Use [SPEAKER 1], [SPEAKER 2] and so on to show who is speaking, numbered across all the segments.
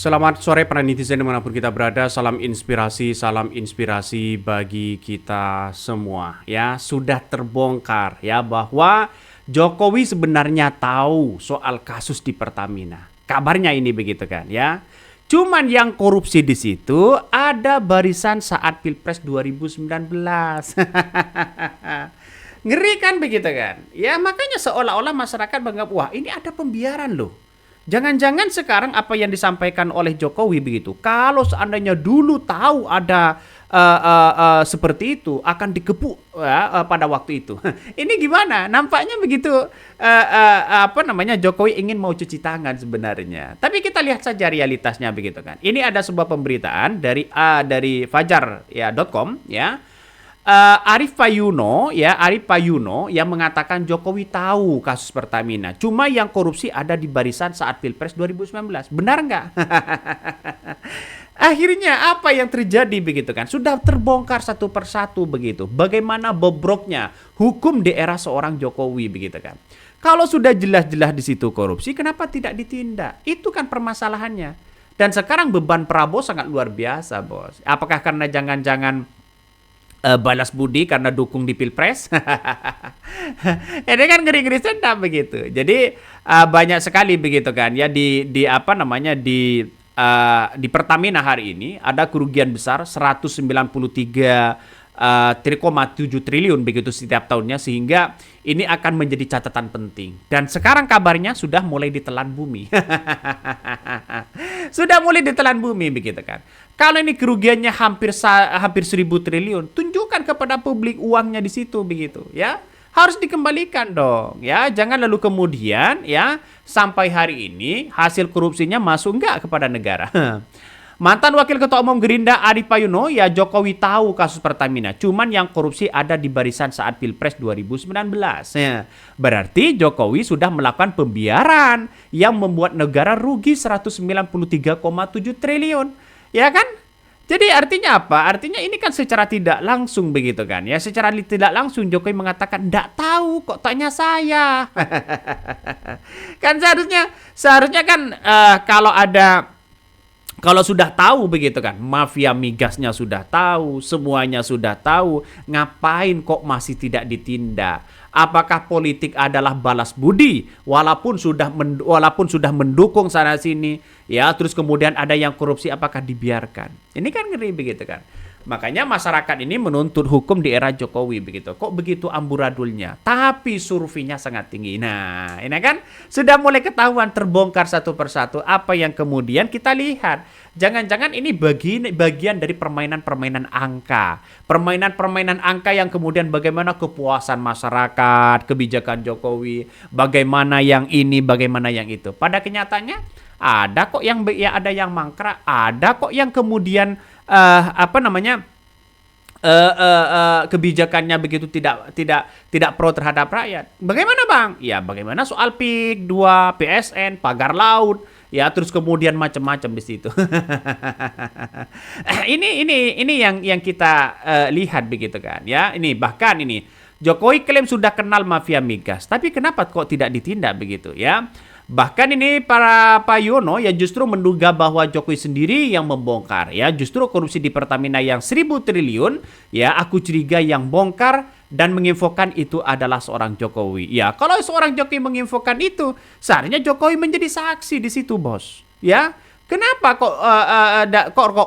[SPEAKER 1] Selamat sore para netizen dimanapun kita berada. Salam inspirasi bagi kita semua. Ya, sudah terbongkar ya bahwa Jokowi sebenarnya tahu soal kasus di Pertamina. Kabarnya ini begitu kan ya. Cuman yang korupsi di situ ada barisan saat Pilpres 2019. Ngeri kan begitu kan? Ya makanya seolah-olah masyarakat menganggap wah ini ada pembiaran loh. Jangan-jangan sekarang apa yang disampaikan oleh Jokowi begitu, kalau seandainya dulu tahu ada seperti itu akan dikepuk ya, pada waktu itu. Ini gimana? Nampaknya begitu Jokowi ingin mau cuci tangan sebenarnya. Tapi kita lihat saja realitasnya begitu kan. Ini ada sebuah pemberitaan dari fajar ya.com ya. Arif Payuno yang mengatakan Jokowi tahu kasus Pertamina. Cuma yang korupsi ada di barisan saat Pilpres 2019. Benar nggak? Akhirnya apa yang terjadi begitu kan? Sudah terbongkar satu persatu begitu. Bagaimana bobroknya hukum di era seorang Jokowi begitu kan? Kalau sudah jelas-jelas di situ korupsi, kenapa tidak ditindak? Itu kan permasalahannya. Dan sekarang beban Prabowo sangat luar biasa, Bos. Apakah karena jangan-jangan balas budi karena dukung di Pilpres? Ini kan ngeri-ngeri sedap begitu. Jadi banyak sekali begitu kan ya di Pertamina hari ini ada kerugian besar 193,7 triliun begitu setiap tahunnya, sehingga ini akan menjadi catatan penting. Dan sekarang kabarnya sudah mulai ditelan bumi. Sudah mulai ditelan bumi begitu kan. Kalau ini kerugiannya hampir 1.000 triliun, tunjukkan kepada publik uangnya di situ begitu ya. Harus dikembalikan dong ya. Jangan lalu kemudian ya sampai hari ini hasil korupsinya masuk enggak kepada negara. Mantan Wakil Ketua Umum Gerindra Arif Payuno, ya Jokowi tahu kasus Pertamina, cuman yang korupsi ada di barisan saat Pilpres 2019. Ya, berarti Jokowi sudah melakukan pembiaran yang membuat negara rugi 193,7 triliun. Ya kan? Jadi artinya apa? Artinya ini kan secara tidak langsung begitu kan ya. Secara tidak langsung Jokowi mengatakan enggak tahu kok tanya saya. Kan seharusnya kan kalau sudah tahu begitu kan, mafia migasnya sudah tahu, semuanya sudah tahu, ngapain kok masih tidak ditindak? Apakah politik adalah balas budi walaupun sudah mendukung sana sini ya, terus kemudian ada yang korupsi, apakah dibiarkan? Ini kan ngeri begitu kan. Makanya masyarakat ini menuntut hukum di era Jokowi begitu. Kok begitu amburadulnya? Tapi surveinya sangat tinggi. Nah, ini kan sudah mulai ketahuan, terbongkar satu persatu apa yang kemudian kita lihat. Jangan-jangan ini bagian dari permainan-permainan angka. Permainan-permainan angka yang kemudian bagaimana kepuasan masyarakat, kebijakan Jokowi, bagaimana yang ini, bagaimana yang itu. Pada kenyataannya ada kok yang ada yang mangkrak, ada kok yang kemudian kebijakannya begitu tidak pro terhadap rakyat. Bagaimana Bang? Ya bagaimana soal PIK 2, PSN, pagar laut, ya terus kemudian macam-macam di situ. ini yang kita lihat begitu kan ya. Ini bahkan ini Jokowi klaim sudah kenal mafia migas, tapi kenapa kok tidak ditindak begitu ya? Bahkan ini para Payuno yang justru menduga bahwa Jokowi sendiri yang membongkar ya, justru korupsi di Pertamina yang 1.000 triliun ya, aku curiga yang bongkar dan menginfokan itu adalah seorang Jokowi. Ya, kalau seorang Jokowi menginfokan itu, seharusnya Jokowi menjadi saksi di situ, Bos. Ya. Kenapa kok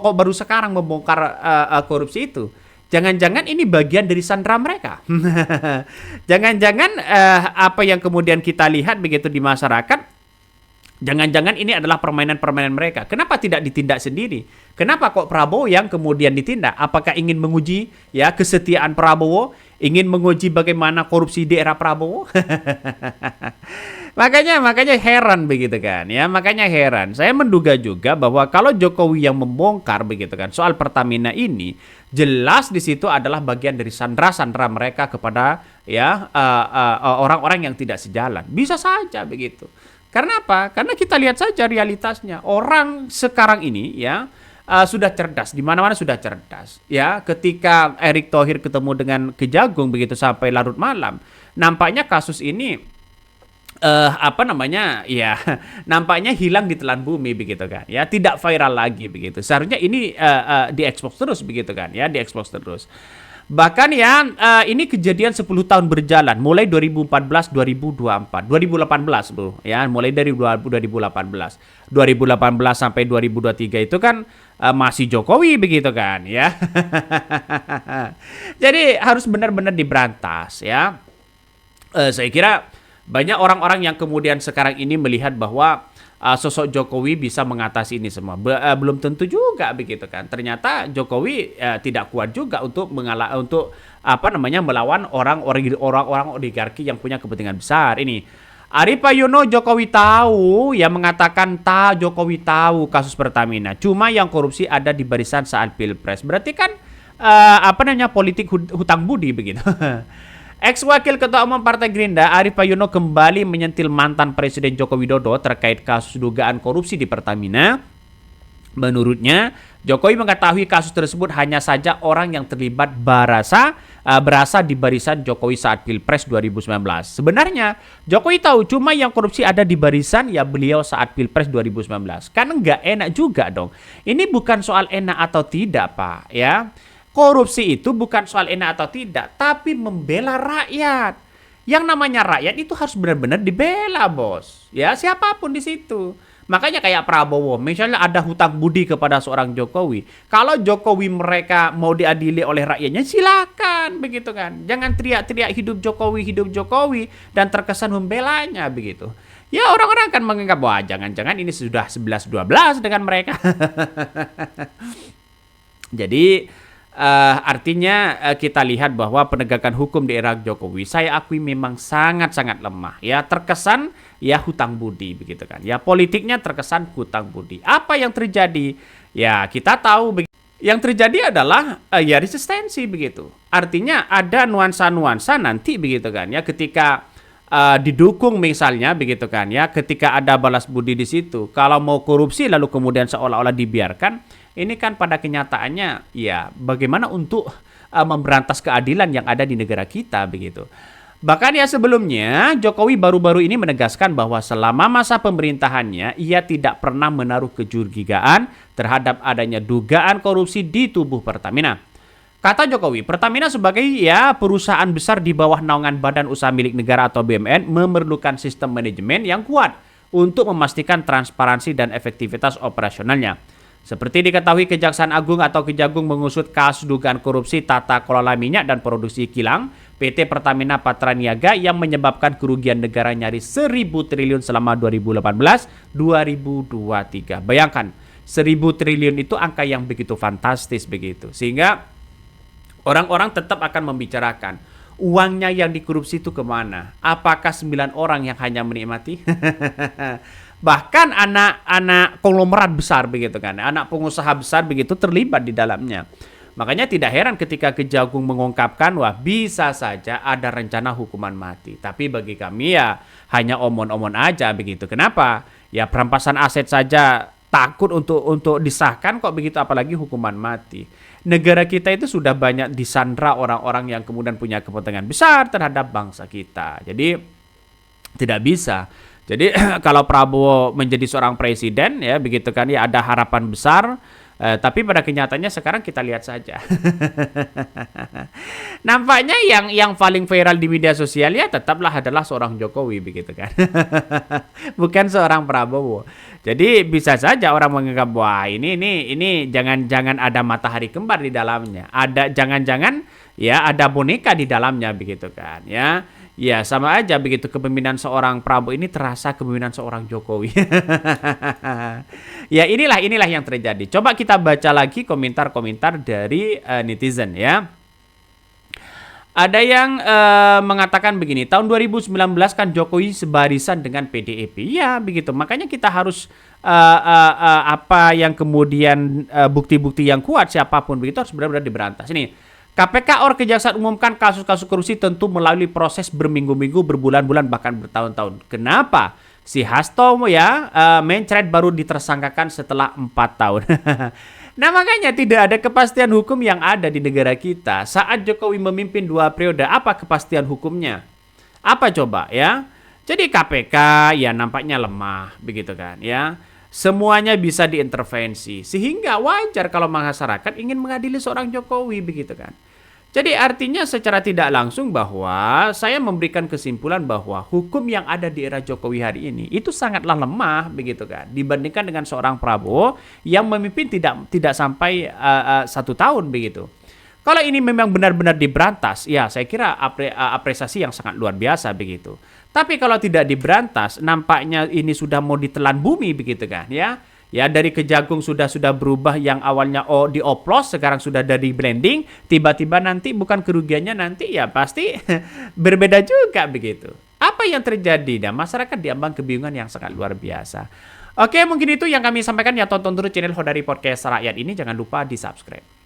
[SPEAKER 1] baru sekarang membongkar korupsi itu? Jangan-jangan ini bagian dari sandera mereka. Jangan-jangan apa yang kemudian kita lihat begitu di masyarakat, jangan-jangan ini adalah permainan-permainan mereka. Kenapa tidak ditindak sendiri? Kenapa kok Prabowo yang kemudian ditindak? Apakah ingin menguji ya kesetiaan Prabowo? Ingin menguji bagaimana korupsi di era Prabowo? Makanya heran begitu kan ya. Makanya heran. Saya menduga juga bahwa kalau Jokowi yang membongkar begitu kan soal Pertamina ini, jelas di situ adalah bagian dari sandera-sandera mereka kepada ya orang-orang yang tidak sejalan. Bisa saja begitu. Karena apa? Karena kita lihat saja realitasnya. Orang sekarang ini ya sudah cerdas, di mana-mana sudah cerdas. Ya, ketika Erick Thohir ketemu dengan Kejagung begitu sampai larut malam, nampaknya kasus ini apa namanya ya nampaknya hilang di telan bumi begitu kan ya, tidak viral lagi begitu. Seharusnya ini diekspos terus begitu kan ya, diekspos terus. Bahkan ya ini kejadian 10 tahun berjalan mulai 2014 2024 2018 bro ya, mulai dari 2018 sampai 2023 itu kan masih Jokowi begitu kan ya. Jadi harus benar-benar diberantas ya. Saya kira banyak orang-orang yang kemudian sekarang ini melihat bahwa sosok Jokowi bisa mengatasi ini semua. Belum tentu juga begitu kan. Ternyata Jokowi tidak kuat juga untuk melawan orang-orang oligarki yang punya kepentingan besar. Ini Ari Prayono Jokowi tahu yang mengatakan Jokowi tahu kasus Pertamina. Cuma yang korupsi ada di barisan saat Pilpres. Berarti kan politik hutang budi begitu. Ex-wakil Ketua Umum Partai Gerindra Ari Prayono kembali menyentil mantan Presiden Joko Widodo terkait kasus dugaan korupsi di Pertamina. Menurutnya, Jokowi mengetahui kasus tersebut hanya saja orang yang terlibat berasal di barisan Jokowi saat Pilpres 2019. Sebenarnya, Jokowi tahu cuma yang korupsi ada di barisan ya beliau saat Pilpres 2019. Kan nggak enak juga dong. Ini bukan soal enak atau tidak, Pak, ya. Korupsi itu bukan soal enak atau tidak, tapi membela rakyat. Yang namanya rakyat itu harus benar-benar dibela, bos. Ya, siapapun di situ. Makanya kayak Prabowo, misalnya ada hutang budi kepada seorang Jokowi. Kalau Jokowi mereka mau diadili oleh rakyatnya, silakan begitu kan. Jangan teriak-teriak hidup Jokowi, dan terkesan membelanya begitu. Ya orang-orang akan menganggap, wah jangan-jangan ini sudah 11-12 dengan mereka. Jadi artinya kita lihat bahwa penegakan hukum di era Jokowi saya akui memang sangat-sangat lemah ya, terkesan ya hutang budi begitu kan ya, politiknya terkesan hutang budi. Apa yang terjadi ya kita tahu, yang terjadi adalah ya resistensi begitu, artinya ada nuansa-nuansa nanti begitu kan ya, ketika didukung misalnya begitu kan ya, ketika ada balas budi di situ, kalau mau korupsi lalu kemudian seolah-olah dibiarkan. Ini kan pada kenyataannya ya bagaimana untuk memberantas keadilan yang ada di negara kita begitu. Bahkan ya sebelumnya Jokowi baru-baru ini menegaskan bahwa selama masa pemerintahannya ia tidak pernah menaruh kecurigaan terhadap adanya dugaan korupsi di tubuh Pertamina. Kata Jokowi, Pertamina sebagai ya perusahaan besar di bawah naungan Badan Usaha Milik Negara atau BUMN memerlukan sistem manajemen yang kuat untuk memastikan transparansi dan efektivitas operasionalnya. Seperti diketahui, Kejaksaan Agung atau Kejagung mengusut kasus dugaan korupsi tata kelola minyak dan produksi kilang PT Pertamina Patraniaga yang menyebabkan kerugian negara nyaris 1.000 triliun selama 2018-2023. Bayangkan, 1.000 triliun itu angka yang begitu fantastis begitu. Sehingga orang-orang tetap akan membicarakan uangnya yang dikorupsi itu kemana? Apakah 9 orang yang hanya menikmati? Bahkan anak-anak konglomerat besar begitu kan, anak pengusaha besar begitu terlibat di dalamnya. Makanya tidak heran ketika Kejagung mengungkapkan, wah bisa saja ada rencana hukuman mati. Tapi bagi kami ya hanya omon-omon aja begitu. Kenapa? Ya perampasan aset saja takut untuk disahkan kok begitu, apalagi hukuman mati. Negara kita itu sudah banyak disandra orang-orang yang kemudian punya kepentingan besar terhadap bangsa kita. Jadi tidak bisa. Jadi kalau Prabowo menjadi seorang presiden ya begitu kan ya ada harapan besar, tapi pada kenyataannya sekarang kita lihat saja. Nampaknya yang paling viral di media sosial ya tetaplah adalah seorang Jokowi begitu kan. Bukan seorang Prabowo. Jadi bisa saja orang menganggap wah ini jangan-jangan ada matahari kembar di dalamnya. Ada jangan-jangan ya ada boneka di dalamnya begitu kan ya. Ya sama aja begitu, kepemimpinan seorang Prabowo ini terasa kepemimpinan seorang Jokowi. Ya inilah yang terjadi. Coba kita baca lagi komentar-komentar dari netizen ya. Ada yang mengatakan begini, tahun 2019 kan Jokowi sebarisan dengan PDIP. Ya begitu, makanya kita harus apa yang kemudian bukti-bukti yang kuat siapapun begitu harus benar-benar diberantas. Ini KPK or Kejaksaan umumkan kasus-kasus korupsi tentu melalui proses berminggu-minggu, berbulan-bulan, bahkan bertahun-tahun. Kenapa? Si Hasto ya mencret baru ditersangkakan setelah 4 tahun. Nah makanya tidak ada kepastian hukum yang ada di negara kita. Saat Jokowi memimpin 2 periode, apa kepastian hukumnya? Apa coba ya? Jadi KPK ya nampaknya lemah begitu kan ya. Semuanya bisa diintervensi sehingga wajar kalau masyarakat ingin mengadili seorang Jokowi begitu kan. Jadi artinya secara tidak langsung bahwa saya memberikan kesimpulan bahwa hukum yang ada di era Jokowi hari ini itu sangatlah lemah begitu kan dibandingkan dengan seorang Prabowo yang memimpin tidak sampai 1 tahun begitu. Kalau ini memang benar-benar diberantas, ya saya kira apresiasi yang sangat luar biasa begitu. Tapi kalau tidak diberantas, nampaknya ini sudah mau ditelan bumi begitu kan ya. Ya dari Kejagung sudah berubah yang awalnya dioplos sekarang sudah dari blending, tiba-tiba nanti bukan kerugiannya nanti ya pasti berbeda juga begitu. Apa yang terjadi dan masyarakat diambang kebingungan yang sangat luar biasa. Oke, mungkin itu yang kami sampaikan ya, tonton terus channel Hodari Podcast Rakyat ini, jangan lupa di-subscribe.